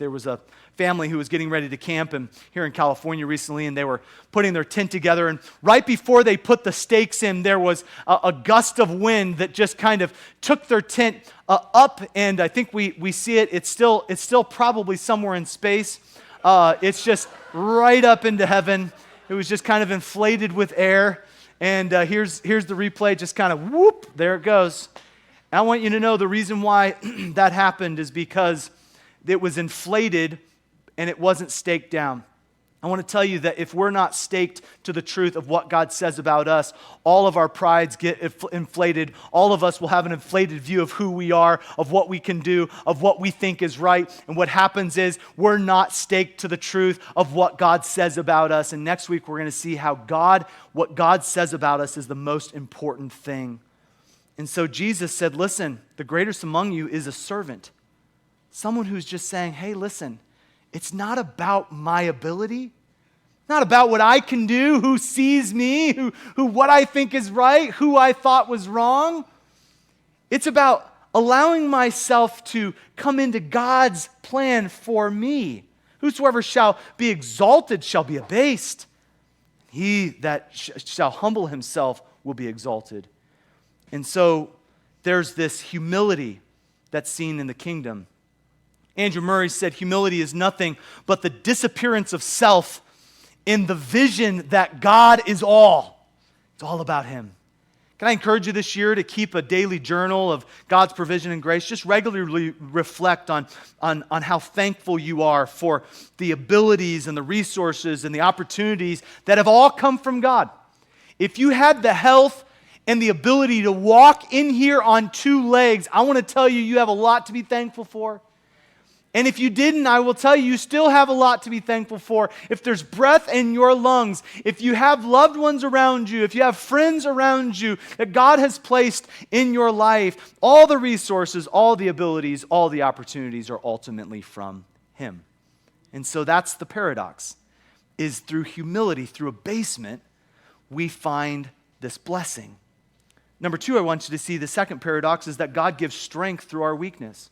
There was a family who was getting ready to camp here in California recently, and they were putting their tent together. And right before they put the stakes in, there was a gust of wind that just kind of took their tent up. And I think we see it. It's still probably somewhere in space. It's just right up into heaven. It was just kind of inflated with air. And here's the replay. Just kind of whoop, there it goes. And I want you to know the reason why that happened is because it was inflated and it wasn't staked down. I want to tell you that if we're not staked to the truth of what God says about us, all of our prides get inflated. All of us will have an inflated view of who we are, of what we can do, of what we think is right. And what happens is we're not staked to the truth of what God says about us. And next week we're going to see how what God says about us is the most important thing. And so Jesus said, listen, the greatest among you is a servant. Someone who's just saying, hey, listen, it's not about my ability, not about what I can do, who sees me, who what I think is right, who I thought was wrong. It's about allowing myself to come into God's plan for me. Whosoever shall be exalted shall be abased. He that shall humble himself will be exalted. And so there's this humility that's seen in the kingdom. Andrew Murray said humility is nothing but the disappearance of self in the vision that God is all. It's all about Him. Can I encourage you this year to keep a daily journal of God's provision and grace? Just regularly reflect on how thankful you are for the abilities and the resources and the opportunities that have all come from God. If you had the health and the ability to walk in here on two legs, I want to tell you, you have a lot to be thankful for. And if you didn't, I will tell you, you still have a lot to be thankful for. If there's breath in your lungs, if you have loved ones around you, if you have friends around you that God has placed in your life, all the resources, all the abilities, all the opportunities are ultimately from Him. And so that's the paradox, is through humility, through abasement, we find this blessing. Number two, I want you to see the second paradox is that God gives strength through our weakness.